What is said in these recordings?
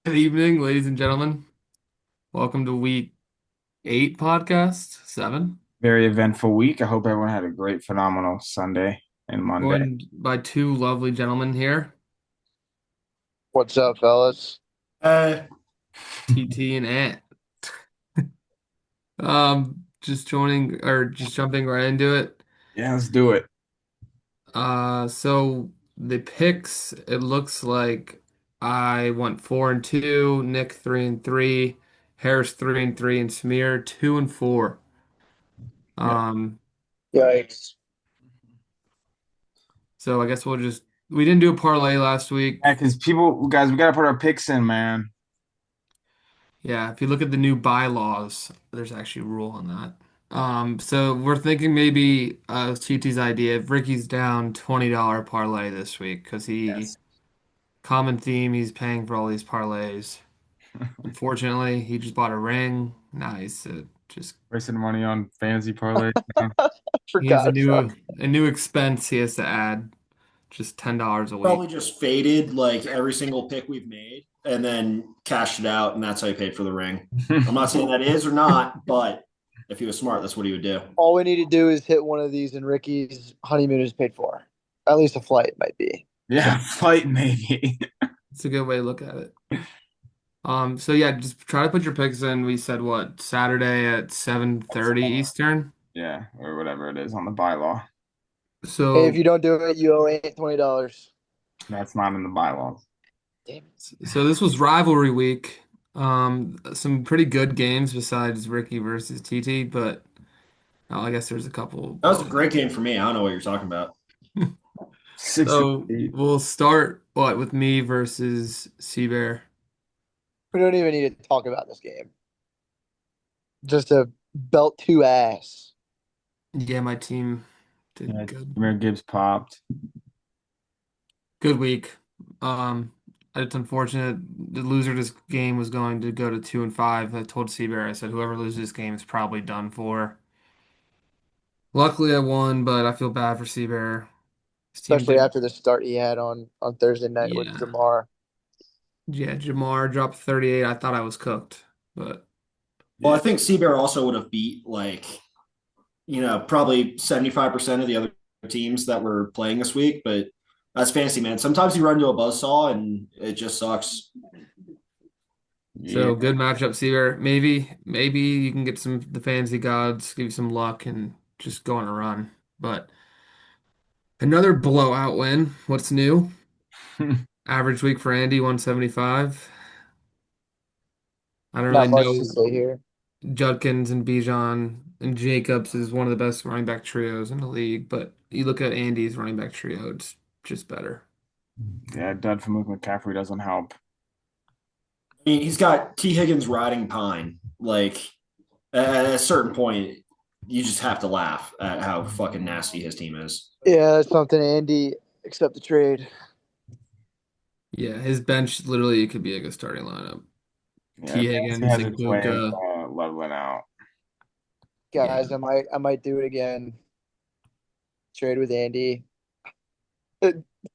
Good evening, ladies and gentlemen. Welcome to week 8 podcast, 7. Very eventful week. I hope everyone had a great, phenomenal Sunday and Monday. Joined by two lovely gentlemen here, What's up, fellas? TT and Ant. Just jumping right into it. Yeah, let's do it. So the picks, it looks like I went 4-2, Nick 3-3, Harris 3-3, and Samir 2-4. Yeah, Um, Yikes. so I guess we didn't do a parlay last week. because guys, we gotta put our picks in, man. Yeah, if you look at the new bylaws, there's actually a rule on that. So we're thinking maybe TT's idea. If Ricky's down $20 parlay this week because Yes. common theme, he's paying for all these parlays. Unfortunately, he just bought a ring. Nice. Just Wasting money on fantasy parlay. he has Forgot about a new expense he has to add. Just $10 a week. Probably just faded like every single pick we've made and then cashed it out, and that's how he paid for the ring. I'm not saying that is or not, but if he was smart, that's what he would do. all we need to do is hit one of these, and Ricky's honeymoon is paid for. At least a flight might be. Yeah, fight maybe. It's a good way to look at it. So yeah, just try to put your picks in. We said what, Saturday at 7:30 Eastern. Yeah, or whatever it is on the bylaw. Hey, if So you don't do it, you owe Ant $20. That's not in the bylaws. Damn it. so this was rivalry week. Some pretty good games besides Ricky versus TT, but I guess there's a couple. That was a But great game for me. I don't know what you're talking about. 68. we'll start with me versus Seabear. We don't even need to talk about this game. Just a belt to ass. Yeah, my team did Yeah, good. Jameer Gibbs popped. Good week. It's unfortunate the loser of this game was going to go to 2-5. I told Seabear, I said whoever loses this game is probably done for. Luckily, I won, but I feel bad for Seabear. His team Especially did, after the start he had on Thursday night with yeah, Jamar. yeah. Jamar dropped 38. I thought I was cooked, but Well, Yeah. I think Seabear also would have beat probably 75% of the other teams that were playing this week, but that's fantasy, man. Sometimes you run into a buzzsaw and it just sucks. Yeah. so good matchup, Seabear. Maybe you can get the fantasy gods, give you some luck, and just go on a run. But another blowout win. What's new? Average week for Andy, 175. I don't really Not much to know. say here. Judkins and Bijan and Jacobs is one of the best running back trios in the league, but you look at Andy's running back trio, it's just better. Yeah, dud from Luke McCaffrey doesn't help. I mean, he's got T. Higgins riding pine. Like, at a certain point, you just have to laugh at how fucking nasty his team is. Yeah, that's something Andy accept the trade. Yeah, his bench literally could be like a starting lineup. Yeah, T. fantasy Higgins, has its way of Igboka. leveling out. Guys, Yeah, I might do it again. Trade with Andy.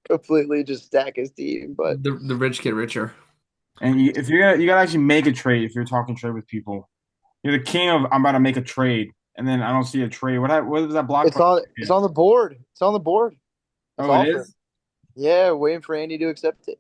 Completely just stack his team, but the rich get richer. And if you gotta actually make a trade if you're talking trade with people. You're the king of I'm about to make a trade, and then I don't see a trade. What is that block post? it's on the board. It's on the board. It's Oh, it offer. is. Yeah, waiting for Andy to accept it.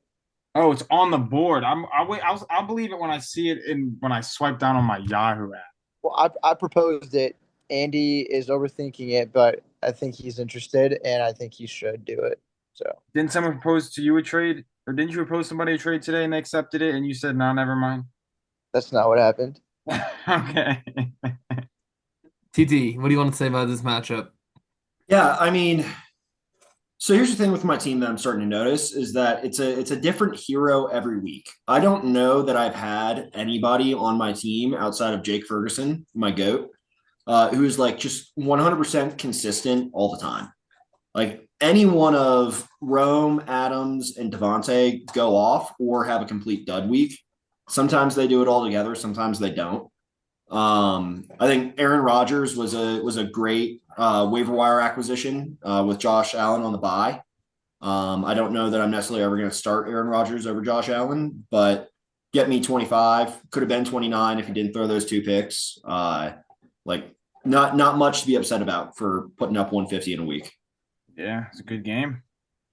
Oh, it's on the board. I'll wait. I'll believe it when I see it when I swipe down on my Yahoo app. Well, I proposed it. Andy is overthinking it, but I think he's interested, and I think he should do it. So Didn't someone propose to you a trade, or didn't you propose somebody a trade today and they accepted it, and you said no, never mind? that's not what happened. Okay. TT, what do you want to say about this matchup? Yeah, I mean, so here's the thing with my team that I'm starting to notice is that it's a different hero every week. I don't know that I've had anybody on my team outside of Jake Ferguson, my goat, who is like just 100% consistent all the time. Like any one of Rome, Adams, and Devontae go off or have a complete dud week. Sometimes they do it all together. Sometimes they don't. I think Aaron Rodgers was a great waiver wire acquisition with Josh Allen on the bye. I don't know that I'm necessarily ever going to start Aaron Rodgers over Josh Allen, but get me 25. Could have been 29 if he didn't throw those two picks. Like not much to be upset about for putting up 150 in a week. Yeah, it's a good game.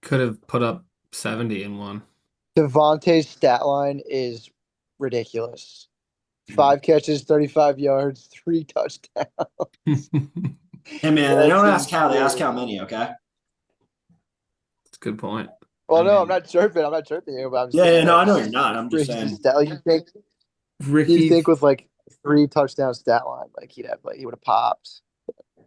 Could have put up 70 in one. Devontae's stat line is ridiculous. Yeah. 5 catches, 35 yards, 3 touchdowns. Hey man, they That's don't ask how, they ask insane. how many. Okay. That's a good point. Well, I no, I'm mean, not chirping. I'm not chirping you, but I'm Yeah, saying yeah, no, I know you're that's not. I'm just crazy saying. stat. Like you Ricky think with like 3 touchdown stat line, like he would have popped.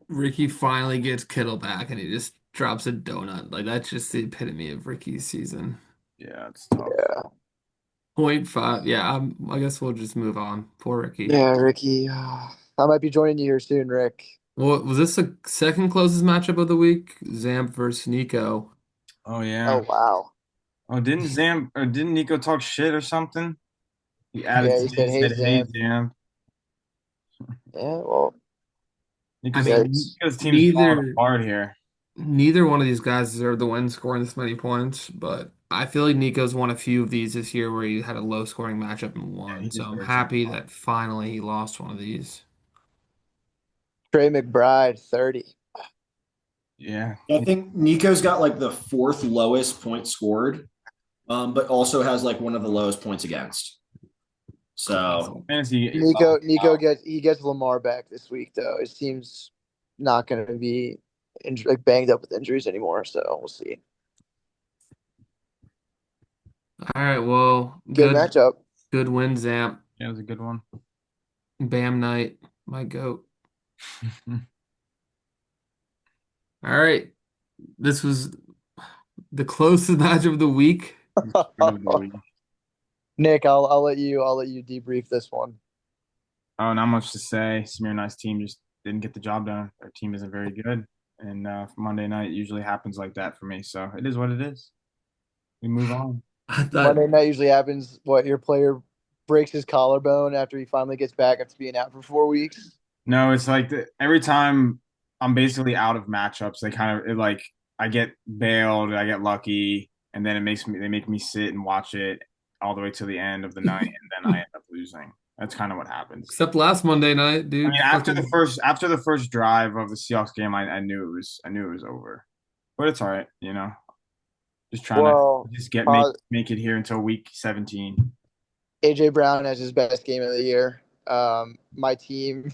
Ricky finally gets Kittle back and he just drops a donut. Like that's just the epitome of Ricky's season. yeah, it's tough. Yeah, Point five. Yeah, I guess we'll just move on. Poor Ricky. yeah, Ricky. I might be joining you here soon, Rick. Well, was this the second closest matchup of the week? Zamp versus Nico. Oh Oh yeah. wow. Oh, didn't Zam or didn't Nico talk shit or something? He added Yeah, to he it. said, He "Hey, said, "Hey, Zam." Zam." Yeah, well, I Nico's mean, that's Nico's team's falling neither apart here. neither one of these guys deserved the win scoring this many points, but I feel like Nico's won a few of these this year where he had a low scoring matchup and Yeah, he won. So I'm deserves it. happy that finally he lost one of these. Trey McBride, 30. Yeah, I think Nico's got like the fourth lowest point scored, but also has like one of the lowest points against. So Classic. fantasy Nico gets Lamar back this week though. His team's not going to be like banged up with injuries anymore, so we'll see. All right, well, Good good matchup. good win, Zamp. yeah, it was a good one. Bam Knight, my goat. All right. This was the closest match of the week. Nick, I'll let you debrief this one. Oh, not much to say. Samir Nice team just didn't get the job done. Our team isn't very good, and Monday night usually happens like that for me. So it is what it is. We move on. I thought Monday night usually happens. What your player breaks his collarbone after he finally gets back after being out for 4 weeks. No, it's like every time I'm basically out of matchups, like I get bailed, I get lucky, and then they make me sit and watch it all the way to the end of the night, and then I end up losing. That's kind of what happens. except last Monday night, I mean, dude. Fucking after the first drive of the Seahawks game, I knew it was over. But it's all right, you know. Just trying to Well, just get uh, make it here until week 17. AJ Brown has his best game of the year. My team,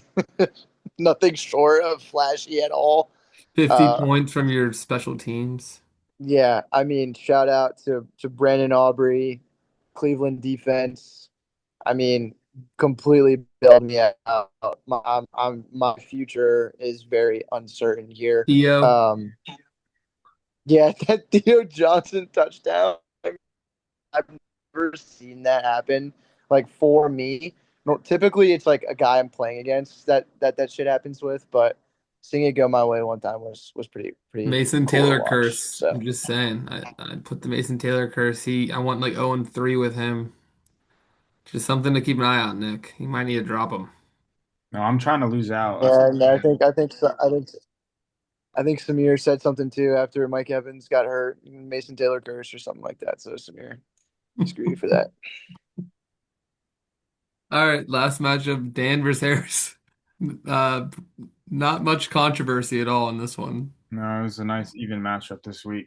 nothing short of flashy at all. 50 Uh, points from your special teams. yeah, I mean, shout out to Brandon Aubrey, Cleveland defense. I mean, completely bailed me out. My future is very uncertain here. Theo, Um, yeah, that Theo Johnson touchdown. I've never seen that happen. Like for me, typically it's like a guy I'm playing against that shit happens with, but seeing it go my way one time was pretty Mason cool to Taylor watch. curse. I'm So just saying. I put the Mason Taylor curse. I went like 0-3 with him. Just something to keep an eye on, Nick. You might need to drop him. No, I'm trying to lose out. yeah, and I think Samir said something too after Mike Evans got hurt, Mason Taylor curse or something like that. So Samir, screw you for that. All right, last matchup, Dan versus Harris. Uh, not much controversy at all in this one. No, it was a nice even matchup this week.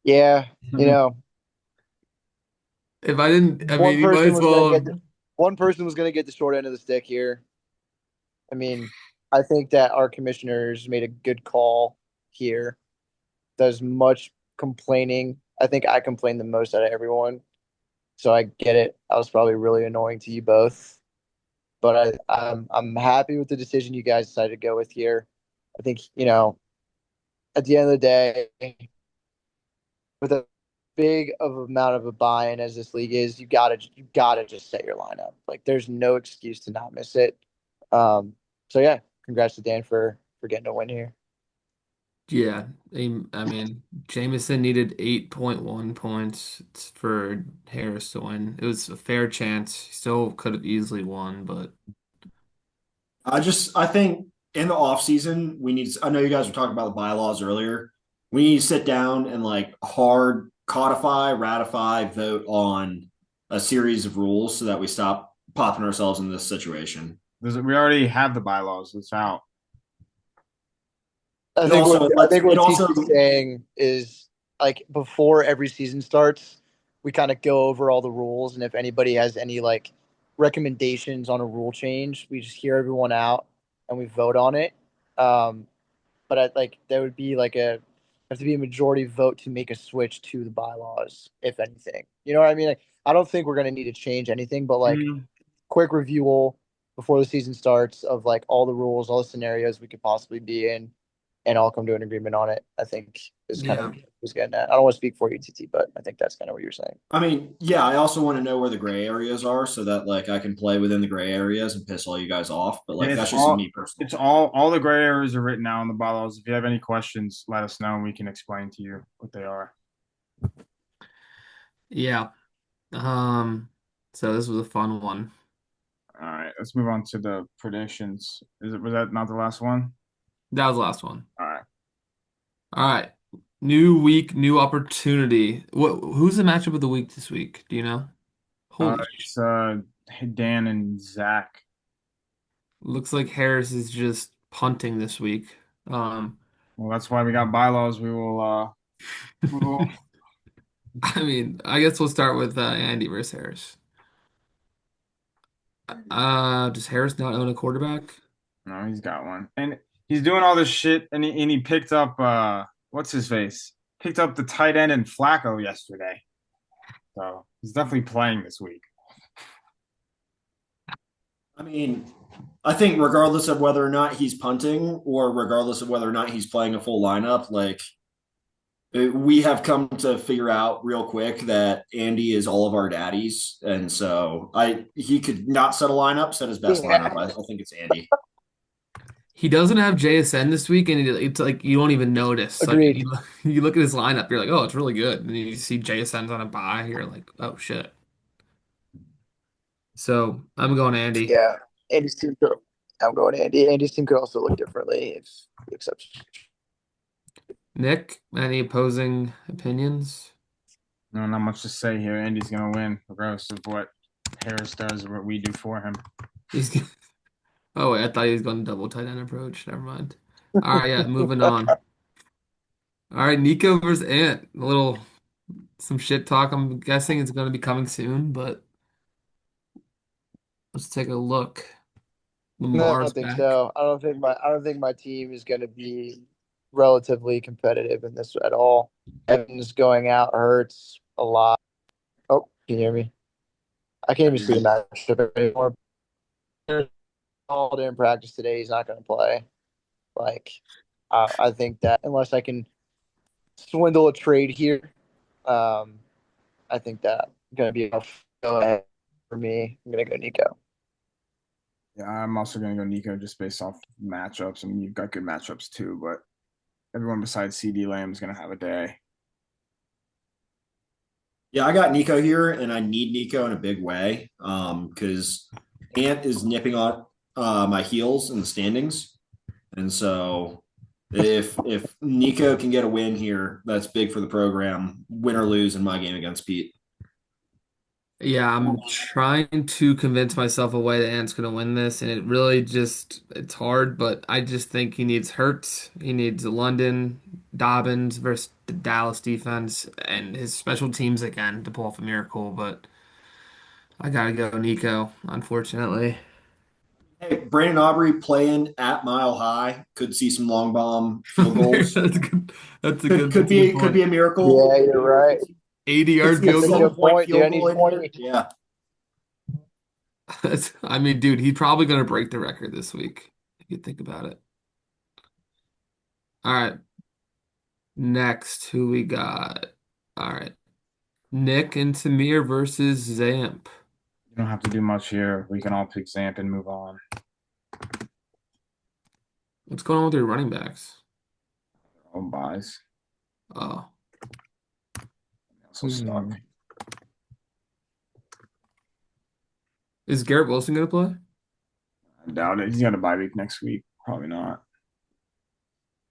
Yeah, you know, If I didn't, I one mean, you might person as was gonna well. get one person was gonna get the short end of the stick here. I mean, I think that our commissioners made a good call here. There's much complaining. I think I complained the most out of everyone. So I get it. I was probably really annoying to you both. But I'm happy with the decision you guys decided to go with here. I think, at the end of the day, with a big of amount of a buy-in as this league is, you gotta just set your lineup. Like there's no excuse to not miss it. So yeah, congrats to Dan for getting a win here. Yeah, I mean, Jameson needed 8.1 points for Harris to win. It was a fair chance. He still could have easily won, but I think in the off season, we need. I know you guys were talking about the bylaws earlier. We need to sit down and like hard codify, ratify, vote on a series of rules so that we stop popping ourselves in this situation. We already have the bylaws. It's out. I It think what also I lets think it what also TC's saying is like before every season starts, we kind of go over all the rules, and if anybody has any like recommendations on a rule change, we just hear everyone out and we vote on it. Um, but like there would be like a have to be a majority vote to make a switch to the bylaws, if anything. You know what I mean? Like I don't think we're gonna need to change anything, but like Mm, quick review before the season starts of like all the rules, all the scenarios we could possibly be in, and all come to an agreement on it. I think is kind of Yeah. what I was getting at. I don't want to speak for you, TT, but I think that's kind of what you're saying. I mean, yeah, I also want to know where the gray areas are so that like I can play within the gray areas and piss all you guys off. But yeah, like that's just me it's personally. all the gray areas are written now in the bylaws. If you have any questions, let us know and we can explain to you what they are. Yeah. Um, so this was a fun one. All right, let's move on to the predictions. Was that not the last one? That was the last one. All right. All right. New week, new opportunity. Who's the matchup of the week this week? Do you know? Holy It's Dan and Zach. looks like Harris is just punting this week. Um, Well, that's why we got bylaws. We will I mean, I guess we'll start with Andy versus Harris. Does Harris not own a quarterback? No, he's got one. And he's doing all this shit and he picked up what's his face? Picked up the tight end and Flacco yesterday. So he's definitely playing this week. I mean, I think regardless of whether or not he's punting or regardless of whether or not he's playing a full lineup, like we have come to figure out real quick that Andy is all of our daddies, and so I he could not set a lineup, set his best Yeah, lineup. I think it's Andy. He doesn't have JSN this week, and it's like you don't even notice. Like agreed. you look at his lineup, you're like, oh, it's really good. And then you see JSN's on a bye, you're like, oh shit. So I'm going Andy. Yeah, Andy's team could. I'm going Andy. Andy's team could also look differently if he accepts. Nick, any opposing opinions? No, not much to say here. Andy's gonna win, regardless of what Harris does or what we do for him. He's oh wait, I thought he was going double tight end approach. Never mind. All right, yeah, moving on. All right, Nico versus Ant. A little some shit talk. I'm guessing it's going to be coming soon, but let's take a look. No, I Lamar's don't think back. so. I don't think my team is going to be relatively competitive in this at all. Evans going out hurts a lot. Oh, can you hear me? I can't even see the matchup anymore. Called in practice today. He's not going to play. Like, I think that unless I can swindle a trade here, um, I think that going to be enough go ahead for me. I'm going to go Nico. Yeah, I'm also gonna go Nico just based off matchups. I mean, you've got good matchups too, but everyone besides CD Lamb is gonna have a day. Yeah, I got Nico here, and I need Nico in a big way because Ant is nipping on my heels in the standings, and so if Nico can get a win here, that's big for the program, win or lose in my game against Pete. Yeah, I'm trying to convince myself a way that Ant's going to win this, and it really just it's hard, but I just think he needs Hurts, he needs London, Dobbins versus the Dallas defense, and his special teams again to pull off a miracle, but I gotta go Nico, unfortunately. Hey, Brandon Aubrey playing at Mile High could see some long bomb field That's goals. a good. Could That's a good be point. a miracle. Yeah, you're right. 80 Could yard see a That's field a goal. good 7 point point, dude. I field need goal in here. 20. Yeah. I mean, dude, he's probably gonna break the record this week if you think about it. All right, next, who we got? All right, Nick and Samir versus Zamp. You don't have to do much here. We can all pick Zamp and move on. What's going on with your running backs? All buys. Oh, Also stuck. hmm. Is Garrett Wilson gonna play? I doubt it. He's got a bye week next week. Probably not.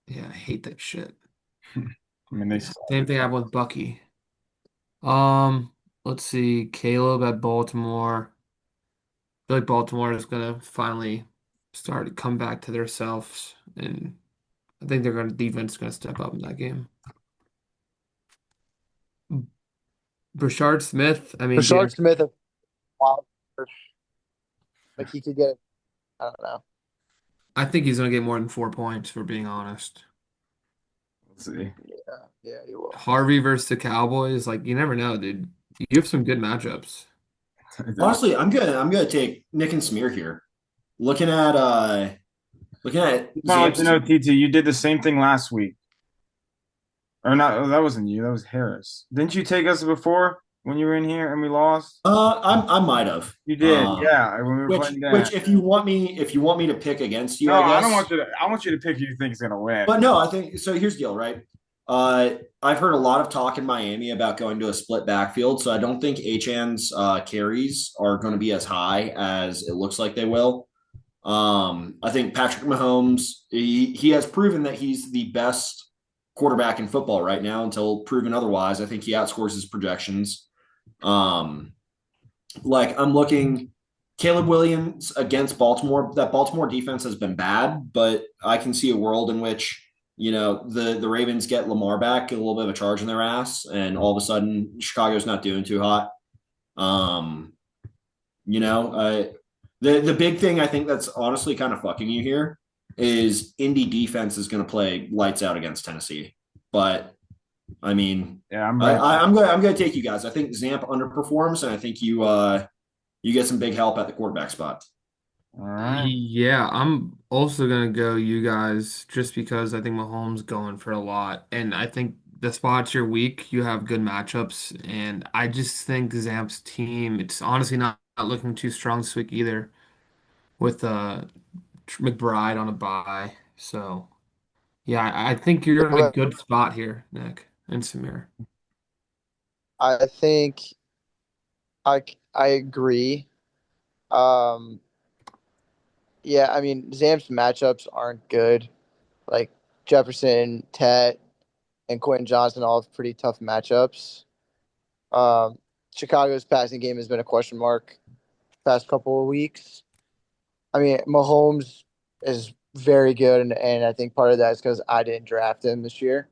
Yeah, I hate that shit. I mean, they suck. Same thing happened with Bucky. Um, let's see. Caleb at Baltimore. I feel like Baltimore is gonna finally start to come back to their selves, and I think they're gonna defense is gonna step up in that game. Brashard Smith, I mean, Rashard dude, Smith, wow, like he could get. I don't know. I think he's gonna get more than 4 points for being honest. Let's see. Yeah, yeah, he will. Harvey versus the Cowboys, like you never know, dude. You have some good matchups. Honestly, I'm gonna take Nick and Smear here. Looking at I'll let Zamp's you know, team. TT, you did the same thing last week. Or not, oh, that wasn't you, that was Harris. Didn't you take us before when you were in here and we lost? I might have. You did, yeah, when we were Which playing Dan. which if you want me to pick against you, No, I I don't guess. want you to. I want you to pick who you think is gonna win. But no, I think so. Here's the deal, right? I've heard a lot of talk in Miami about going to a split backfield, so I don't think Achan's carries are going to be as high as it looks like they will. I think Patrick Mahomes, he has proven that he's the best quarterback in football right now until proven otherwise. I think he outscores his projections. Um, like I'm looking Caleb Williams against Baltimore. That Baltimore defense has been bad, but I can see a world in which the Ravens get Lamar back, get a little bit of a charge in their ass, and all of a sudden Chicago's not doing too hot. Um, you know, the big thing I think that's honestly kind of fucking you here is Indy defense is going to play lights out against Tennessee, but I mean, Yeah, I'm I, ready. I, I'm going to take you guys. I think Zamp underperforms, and I think you get some big help at the quarterback spot. All right. Yeah, I'm also gonna go you guys just because I think Mahomes going for a lot, and I think the spots you're weak, you have good matchups, and I just think Zamp's team, it's honestly not looking too strong this week either with McBride on a bye. So yeah, I think you're in a But good spot here, Nick and Samir. I think I agree. Um, yeah, I mean Zam's matchups aren't good. Like Jefferson, Tet, and Quentin Johnson all have pretty tough matchups. Um, Chicago's passing game has been a question mark the past couple of weeks. I mean, Mahomes is very good, and I think part of that is because I didn't draft him this year.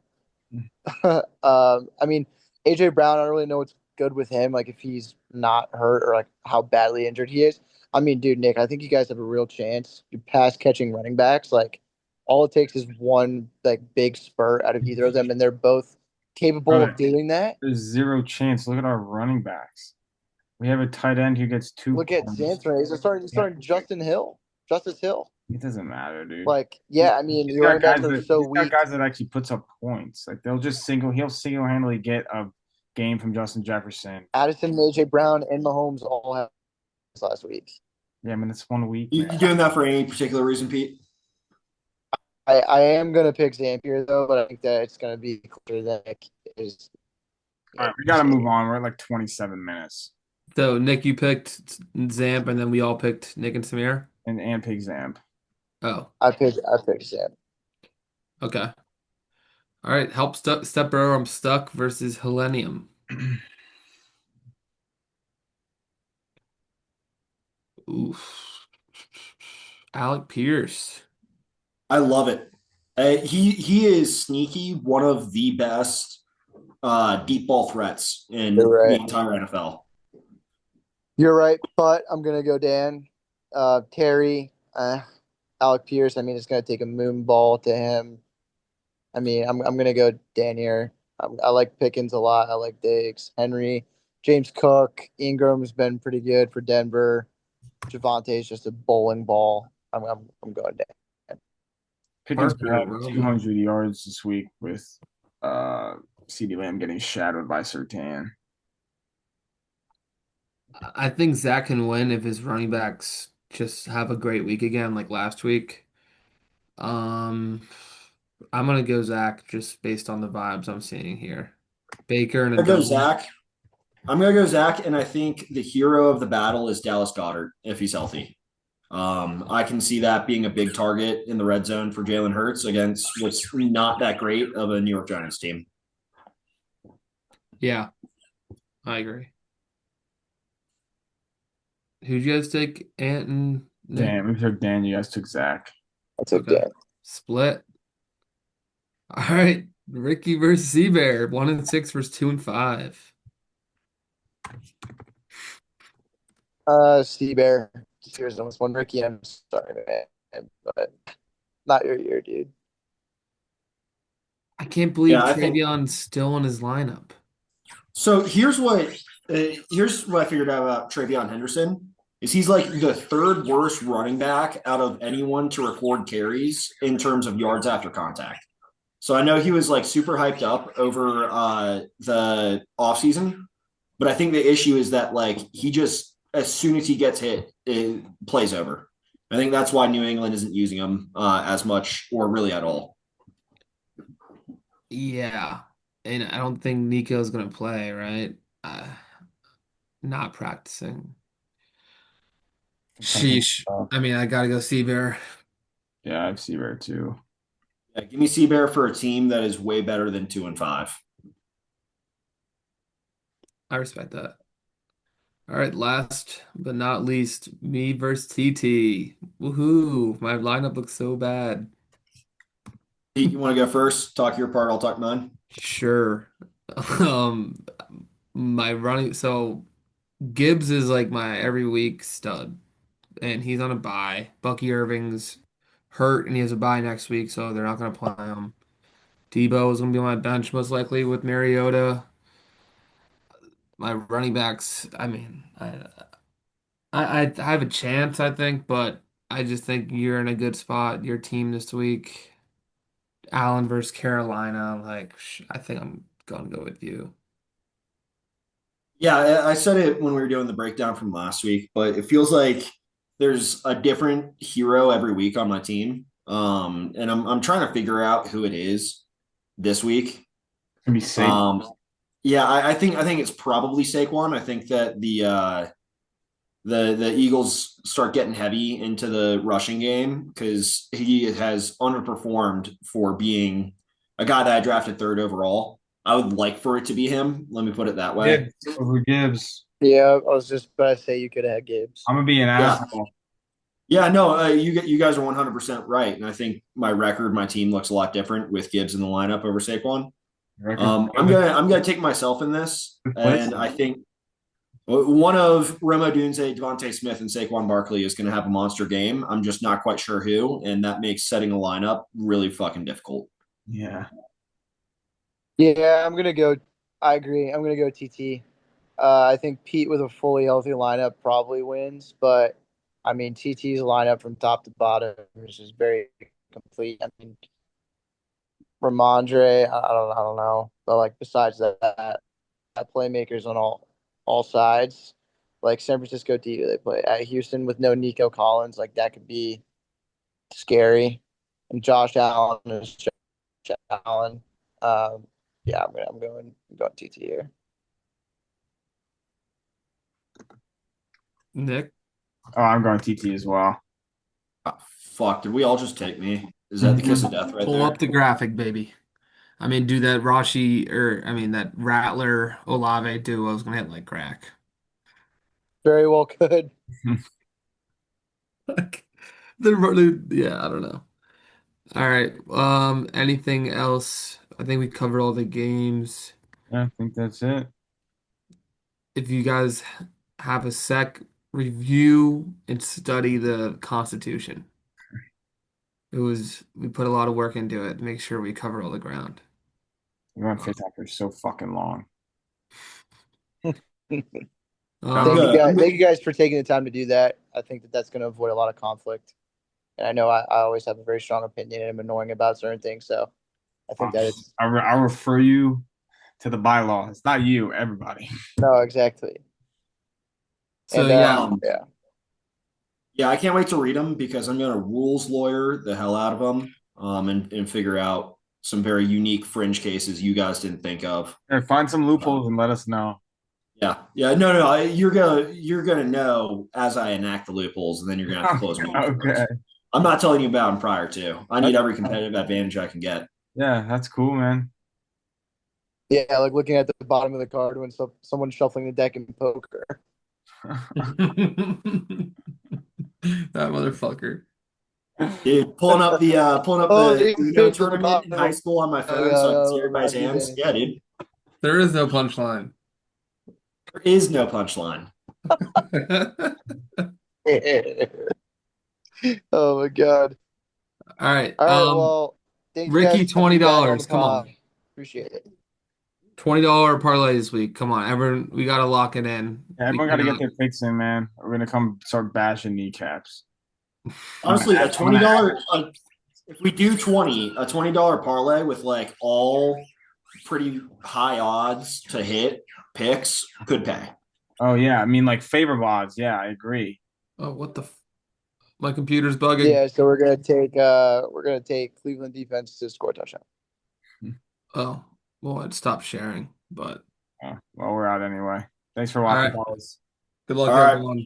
I mean, AJ Brown, I don't really know what's good with him, like if he's not hurt or like how badly injured he is. I mean, dude, Nick, I think you guys have a real chance. You pass catching running backs, like all it takes is one like big spurt out of either of them, and they're both capable Bro, of doing that. there's zero chance. Look at our running backs. We have a tight end who gets two Look at points. Zantra. He's Yeah, starting Justin Hill, Justice Hill. it doesn't matter, dude. Like, yeah, I mean, He's your got running backs guys are that so he's got weak. guys that actually puts up points. Like he'll single handedly get a game from Justin Jefferson. Addison, AJ Brown, and Mahomes all have this last week. Yeah, I mean it's 1 week, You man. doing that for any particular reason, Pete? I am gonna pick Zampier though, but I think that it's gonna be clear that Nick is. All right, we got to move on. We're at like 27 minutes, So Nick, you picked Zamp, and then we all picked Nick and Samir. and Pig Zamp. Oh, I picked Zam. okay. All right, help step bro. I'm stuck versus Hellenium. Oof. Alec Pierce. I love it. He is sneaky, one of the best deep ball threats You're in the right. entire NFL. You're right, but I'm gonna go Dan. Terry, Alec Pierce. I mean, it's gonna take a moon ball to him. I mean, I'm gonna go Dan here. I like Pickens a lot. I like Diggs, Henry, James Cook, Ingram's been pretty good for Denver. Javante's just a bowling ball. I'm going Dan. Pickens will Parker, have bro. 200 yards this week with uh CeeDee Lamb getting shadowed by Sertan. I think Zach can win if his running backs just have a great week again, like last week. Um, I'm gonna go Zach just based on the vibes I'm seeing here. Baker and a I go double. Zach. I'm gonna go Zach, and I think the hero of the battle is Dallas Goddard if he's healthy. I can see that being a big target in the red zone for Jalen Hurts against what's not that great of a New York Giants team. Yeah, I agree. Who'd you guys take, Ant and Nick? Dan, we took Dan. You guys took Zach. I took Okay. Dan. Split. All right. Ricky versus Seabear. 1-6 versus 2-5. Sea Bear. Here's almost one Ricky. I'm sorry, man, but not your year, dude. I can't believe Yeah, I think Travion's still in his lineup. so. Here's what I figured out about Travion Henderson is he's like the third worst running back out of anyone to record carries in terms of yards after contact. So I know he was like super hyped up over the offseason, but I think the issue is that like he just as soon as he gets hit, it plays over. I think that's why New England isn't using him as much or really at all. Yeah. And I don't think Nico's going to play, right? Uh, not practicing. Sheesh. I mean, I got to go Seabear. Yeah, I have Seaver too. Yeah, give me Seabear for a team that is way better than 2-5. I respect that. All right, last but not least, me versus TT. Woohoo! My lineup looks so bad. Pete, you want to go first? Talk your part. I'll talk mine. Sure. Um, my running so Gibbs is like my every week stud, and he's on a bye. Bucky Irving's hurt, and he has a bye next week, so they're not gonna play him. Debo is gonna be on my bench most likely with Mariota. My running backs, I mean, I have a chance, I think, but I just think you're in a good spot. Your team this week, Allen versus Carolina. Like, I think I'm gonna go with you. Yeah, I said it when we were doing the breakdown from last week, but it feels like there's a different hero every week on my team. And I'm trying to figure out who it is this week. It's gonna be safe. Yeah, I think it's probably Saquon. I think that the Eagles start getting heavy into the rushing game because he has underperformed for being a guy that I drafted third overall. I would like for it to be him. Let me put it that way. Gibbs over Gibbs. Yeah, I was just about to say you could have had Gibbs. I'm gonna be an Yeah, asshole. yeah, no, you guys are 100% right, and I think my team looks a lot different with Gibbs in the lineup over Saquon. Record I'm gonna take myself in this, place. and I think one of Remo Dunze, Devontae Smith, and Saquon Barkley is going to have a monster game. I'm just not quite sure who, and that makes setting a lineup really fucking difficult. Yeah. Yeah, I'm gonna go. I agree. I'm gonna go TT. I think Pete with a fully healthy lineup probably wins, but I mean TT's lineup from top to bottom is just very complete. I mean Ramondre, I don't know, but like besides that playmakers on all sides. Like San Francisco D, they play at Houston with no Nico Collins, like that could be scary. And Josh Allen is Josh Allen. Yeah, I'm going TT here. Nick, Oh, I'm going TT as well. Oh, fuck, did we all just take me? Is that the kiss of death right pull there? up the graphic, baby. I mean, do that Rashi or I mean that Rattler Olave duo is gonna hit like crack. Very well could. Like yeah, I don't know. All right. Anything else? I think we covered all the games. Yeah, I think that's it. If you guys have a sec, review and study the Constitution. We put a lot of work into it to make sure we cover all the ground. We went fifth after so fucking long. I'm Um, good. Thank you guys for taking the time to do that. I think that that's going to avoid a lot of conflict. And I know I always have a very strong opinion and I'm annoying about certain things. So I think that it's I'll refer you to the bylaw. It's not you, everybody. no, exactly. so And yeah, yeah, Yeah, I can't wait to read them because I'm going to rules lawyer the hell out of them and figure out some very unique fringe cases you guys didn't think of. Find some loopholes and let us know. Yeah. No. You're gonna know as I enact the loopholes, and then you're gonna have to close them off for Okay. us. I'm not telling you about them prior to. I need That's, every competitive advantage I can get. yeah, that's cool, man. Yeah, like looking at the bottom of the card when someone's shuffling the deck in poker. That motherfucker. Dude, pulling up Oh, the he Uno fits at the tournament in high bottom. school on my Oh, phone so I can see yeah, everybody's Roger hands. Van. Yeah, dude. There is no punchline. There is no punchline. Oh my God. All right. All right, well, thanks Ricky, guys for having me back on the $20. Come pod. on. Appreciate it. $20 parlay this week. Come on, everyone. We gotta lock it in. Yeah, We everyone got to get cannot. their picks in, man. We're gonna come start bashing kneecaps. Honestly, a I'm gonna $20, if we do a $20 parlay with like all pretty high odds to hit picks could pay. Oh yeah, I mean like favor odds. Yeah, I agree. Oh, what the? My computer's bugging. Yeah, so we're gonna take Cleveland defense to score a touchdown. Oh, well, I'd stop sharing. But Well, we're out anyway. Thanks for all watching, right. guys. Good luck, All right. everyone.